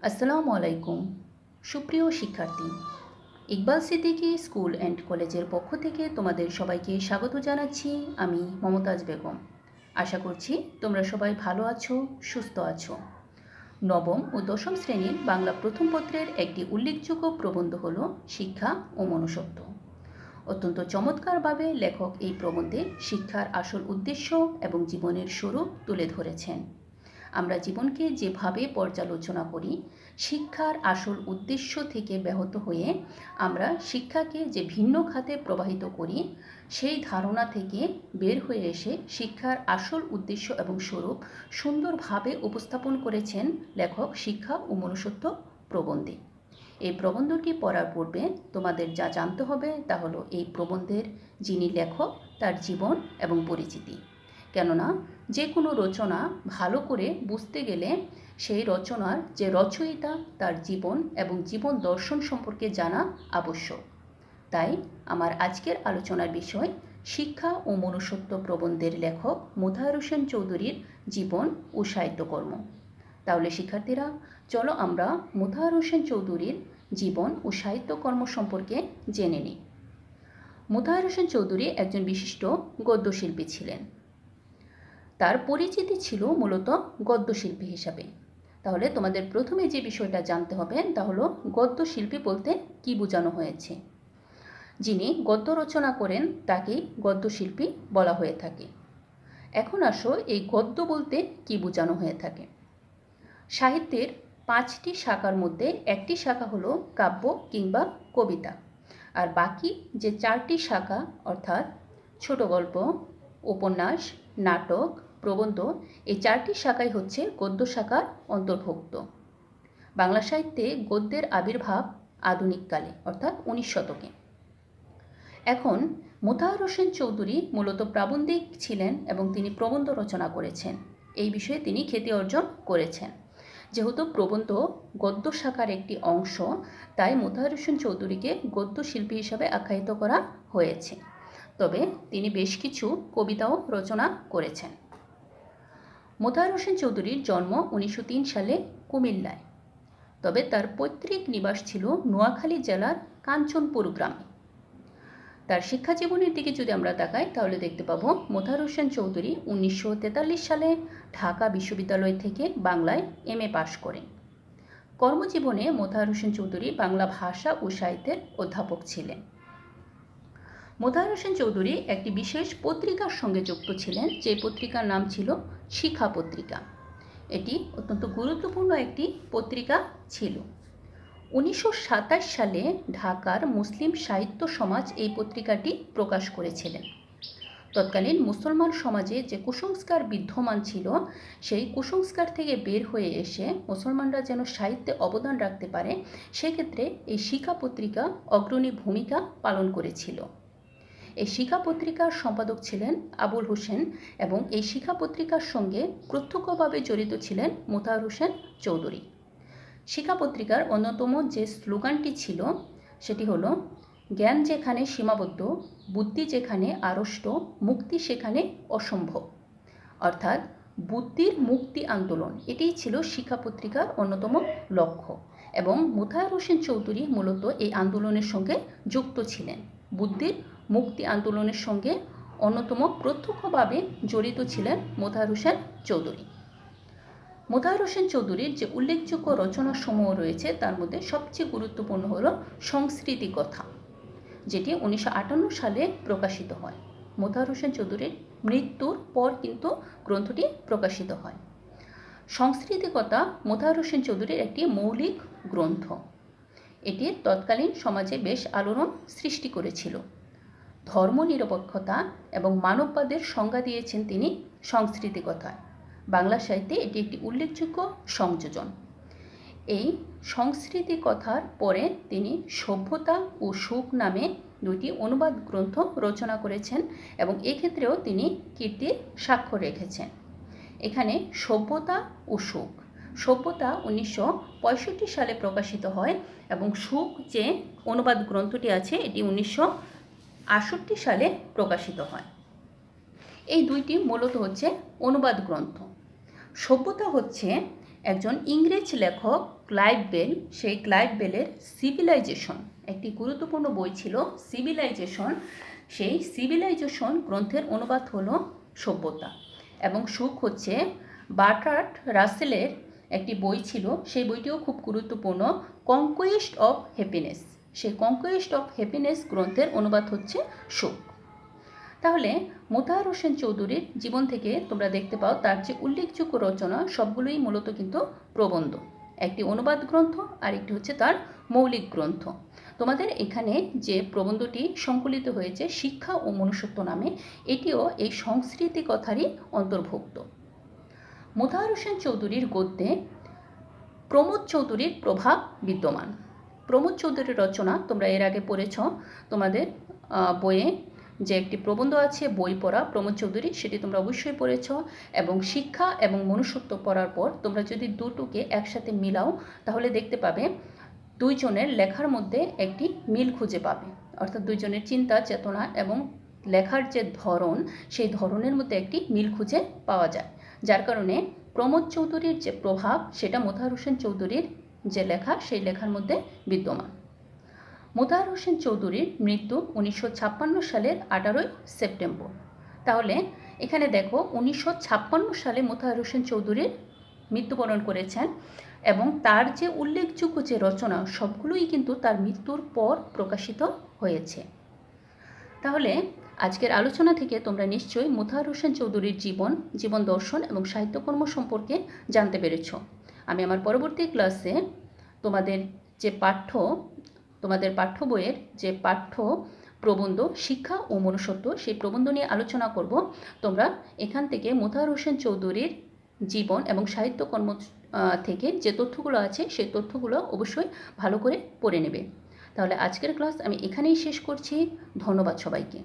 আসসালামু আলাইকুম সুপ্রিয় শিক্ষার্থী, ইকবাল সিদ্দিকী স্কুল অ্যান্ড কলেজের পক্ষ থেকে তোমাদের সবাইকে স্বাগত জানাচ্ছি। আমি মমতাজ বেগম। আশা করছি তোমরা সবাই ভালো আছো, সুস্থ আছো। নবম ও দশম শ্রেণীর বাংলা প্রথম পত্রের একটি উল্লেখযোগ্য প্রবন্ধ হল শিক্ষা ও মনুষ্যত্ব। অত্যন্ত চমৎকারভাবে লেখক এই প্রবন্ধে শিক্ষার আসল উদ্দেশ্য এবং জীবনের স্বরূপ তুলে ধরেছেন। আমরা জীবনকে যেভাবে পর্যালোচনা করি, শিক্ষার আসল উদ্দেশ্য থেকে ব্যাহত হয়ে আমরা শিক্ষাকে যে ভিন্ন খাতে প্রবাহিত করি, সেই ধারণা থেকে বের হয়ে এসে শিক্ষার আসল উদ্দেশ্য এবং স্বরূপ সুন্দরভাবে উপস্থাপন করেছেন লেখক শিক্ষা ও মনুষ্যত্ব প্রবন্ধে। এই প্রবন্ধটি পড়ার পূর্বে তোমাদের যা জানতে হবে তা হলো এই প্রবন্ধের যিনি লেখক তার জীবন এবং পরিচিতি। কেননা যে কোনো রচনা ভালো করে বুঝতে গেলে সেই রচনার যে রচয়িতা তার জীবন এবং জীবন দর্শন সম্পর্কে জানা আবশ্যক। তাই আমার আজকের আলোচনার বিষয় শিক্ষা ও মনুষ্যত্ব প্রবন্ধের লেখক মোতাহার হোসেন চৌধুরীর জীবন ও সাহিত্যকর্ম। তাহলে শিক্ষার্থীরা, চলো আমরা মোতাহার হোসেন চৌধুরীর জীবন ও সাহিত্যকর্ম সম্পর্কে জেনে নিই। মোতাহার হোসেন চৌধুরী একজন বিশিষ্ট গদ্যশিল্পী ছিলেন। তার পরিচিতি ছিল মূলত গদ্যশিল্পী হিসাবে। তাহলে তোমাদের প্রথমে যে বিষয়টা জানতে হবে তা হলো গদ্যশিল্পী বলতে কি বোঝানো হয়েছে। যিনি গদ্য রচনা করেন তাকেই গদ্যশিল্পী বলা হয়ে থাকে। এখন আসো এই গদ্য বলতে কি বোঝানো হয়ে থাকে। সাহিত্যের 5টি শাখার মধ্যে একটি শাখা হলো কাব্য কিংবা কবিতা, আর বাকি যে 4টি শাখা অর্থাৎ ছোট গল্প, উপন্যাস, নাটক, প্রবন্ধ, এই 4টি শাখাই হচ্ছে গদ্য শাখার অন্তর্ভুক্ত। বাংলা সাহিত্যে গদ্যের আবির্ভাব আধুনিককালে অর্থাৎ 19 শতকে। এখন মোতাহার হোসেন চৌধুরী মূলত প্রাবন্ধিক ছিলেন এবং তিনি প্রবন্ধ রচনা করেছেন। এই বিষয়ে তিনি খ্যাতি অর্জন করেছেন। যেহেতু প্রবন্ধ গদ্য শাখার একটি অংশ, তাই মোতাহার হোসেন চৌধুরীকে গদ্য শিল্পী হিসাবে আখ্যায়িত করা হয়েছে। তবে তিনি বেশ কিছু কবিতাও রচনা করেছেন। মোতাহার হোসেন চৌধুরীর জন্ম 1903 সালে কুমিল্লায়। তবে তার পৈতৃক নিবাস ছিল নোয়াখালী জেলার কাঞ্চনপুর গ্রামে। তার শিক্ষা জীবনের দিকে যদি আমরা তাকাই তাহলে দেখতে পাবো মোতাহার হোসেন চৌধুরী 1943 সালে ঢাকা বিশ্ববিদ্যালয় থেকে বাংলায় MA পাশ করেন। কর্মজীবনে মোতাহার হোসেন চৌধুরী বাংলা ভাষা ও সাহিত্যের অধ্যাপক ছিলেন। মোতাহার হোসেন চৌধুরী একটি বিশেষ পত্রিকার সঙ্গে যুক্ত ছিলেন, যে পত্রিকার নাম ছিল শিক্ষা পত্রিকা। এটি অত্যন্ত গুরুত্বপূর্ণ একটি পত্রিকা ছিল। 1927 সালে ঢাকার মুসলিম সাহিত্য সমাজ এই পত্রিকাটি প্রকাশ করেছিলেন। তৎকালীন মুসলমান সমাজে যে কুসংস্কার বিদ্যমান ছিল, সেই কুসংস্কার থেকে বের হয়ে এসে মুসলমানরা যেন সাহিত্যে অবদান রাখতে পারে, সেক্ষেত্রে এই শিক্ষা পত্রিকা অগ্রণী ভূমিকা পালন করেছিল। এই শিক্ষা পত্রিকার সম্পাদক ছিলেন আবুল হোসেন এবং এই শিক্ষা পত্রিকার সঙ্গে প্রত্যক্ষভাবে জড়িত ছিলেন মোতাহার হোসেন চৌধুরী। শিক্ষা পত্রিকার অন্যতম যে স্লোগানটি ছিল সেটি হলো, জ্ঞান যেখানে সীমাবদ্ধ, বুদ্ধি যেখানে আড়ষ্ট, মুক্তি সেখানে অসম্ভব। অর্থাৎ বুদ্ধির মুক্তি আন্দোলন, এটিই ছিল শিক্ষা পত্রিকার অন্যতম লক্ষ্য। এবং মোতাহার হোসেন চৌধুরী মূলত এই আন্দোলনের সঙ্গে যুক্ত ছিলেন। বুদ্ধির মুক্তি আন্দোলনের সঙ্গে অন্যতম প্রত্যক্ষভাবে জড়িত ছিলেন মোতাহার হোসেন চৌধুরী। মোতাহার হোসেন চৌধুরীর যে উল্লেখযোগ্য রচনাসমূহ রয়েছে তার মধ্যে সবচেয়ে গুরুত্বপূর্ণ হল সংস্কৃতি কথা, যেটি 1958 সালে প্রকাশিত হয়। মোতাহার হোসেন চৌধুরীর মৃত্যুর পর কিন্তু গ্রন্থটি প্রকাশিত হয়। সংস্কৃতি কথা মোতাহার হোসেন চৌধুরীর একটি মৌলিক গ্রন্থ। এটি তৎকালীন সমাজে বেশ আলোড়ন সৃষ্টি করেছিল। ধর্মনিরপেক্ষতা এবং মানববাদের সংজ্ঞা দিয়েছেন তিনি সংস্কৃতি কথায়। বাংলা সাহিত্যে এটি একটি উল্লেখযোগ্য সংযোজন। এই সংস্কৃতি কথার পরে তিনি সভ্যতা ও সুখ নামে 2টি অনুবাদ গ্রন্থ রচনা করেছেন এবং এক্ষেত্রেও তিনি কীর্তির স্বাক্ষর রেখেছেন। এখানে সভ্যতা ও সুখ, সভ্যতা 1965 সালে প্রকাশিত হয় এবং সুখ যে অনুবাদ গ্রন্থটি আছে এটি 1968 সালে প্রকাশিত হয়। এই 2টি মূলত হচ্ছে অনুবাদ গ্রন্থ। সভ্যতা হচ্ছে একজন ইংরেজ লেখক ক্লাইভ বেল, সেই ক্লাইভ বেলের সিভিলাইজেশন একটি গুরুত্বপূর্ণ বই ছিল সিভিলাইজেশন। সেই সিভিলাইজেশন গ্রন্থের অনুবাদ হলো সভ্যতা, এবং সুখ হচ্ছে বার্ট্রান্ড রাসেলের একটি বই ছিল, সেই বইটিও খুব গুরুত্বপূর্ণ, কনকোয়েস্ট অফ হ্যাপিনেস। সেই কনকোয়েস্ট অফ হ্যাপিনেস গ্রন্থের অনুবাদ হচ্ছে সুখ। তাহলে মোতাহার হোসেন চৌধুরীর জীবন থেকে তোমরা দেখতে পাও তার যে উল্লেখযোগ্য রচনা সবগুলোই মূলত কিন্তু প্রবন্ধ, একটি অনুবাদ গ্রন্থ আর একটি হচ্ছে তার মৌলিক গ্রন্থ। তোমাদের এখানে যে প্রবন্ধটি সংকলিত হয়েছে শিক্ষা ও মনুষ্যত্ব নামে, এটিও এই সংস্কৃতি কথারই অন্তর্ভুক্ত। মোতাহার হোসেন চৌধুরীর গদ্যে প্রমোদ চৌধুরীর প্রভাব বিদ্যমান। প্রমোদ চৌধুরীর রচনা তোমরা এর আগে পড়েছ, তোমাদের বইয়ে যে একটি প্রবন্ধ আছে বই পড়া প্রমোদ চৌধুরী, সেটি তোমরা অবশ্যই পড়েছ। এবং শিক্ষা এবং মনুষ্যত্ব পড়ার পর তোমরা যদি দুটোকে একসাথে মিলাও তাহলে দেখতে পাবে দুইজনের লেখার মধ্যে একটি মিল খুঁজে পাবে, অর্থাৎ দুইজনের চিন্তা চেতনা এবং লেখার যে ধরন সেই ধরনের মধ্যে একটি মিল খুঁজে পাওয়া যায়, যার কারণে প্রমোদ চৌধুরীর যে প্রভাব সেটা মোতাহার হোসেন চৌধুরীর যে লেখা সেই লেখার মধ্যে বিদ্যমান। মোতাহার হোসেন চৌধুরীর মৃত্যু 1956 সালের 18 সেপ্টেম্বর। তাহলে এখানে দেখো 1956 সালে মোতাহার হোসেন চৌধুরীর মৃত্যুবরণ করেছেন, এবং তার যে উল্লেখযোগ্য যে রচনা সবগুলোই কিন্তু তার মৃত্যুর পর প্রকাশিত হয়েছে। তাহলে আজকের আলোচনা থেকে তোমরা নিশ্চয়ই মোতাহার হোসেন চৌধুরীর জীবন দর্শন এবং সাহিত্যকর্ম সম্পর্কে জানতে পেরেছ। আমি আমার পরবর্তী ক্লাসে তোমাদের পাঠ্য বইয়ের যে পাঠ্য প্রবন্ধ শিক্ষা ও মনুষ্যত্ব সেই প্রবন্ধ নিয়ে আলোচনা করব। তোমরা এখান থেকে মোতাহার হোসেন চৌধুরীর জীবন এবং সাহিত্যকর্ম থেকে যে তথ্যগুলো আছে সেই তথ্যগুলো অবশ্যই ভালো করে পড়ে নেবে। তাহলে আজকের ক্লাস আমি এখানেই শেষ করছি। ধন্যবাদ সবাইকে।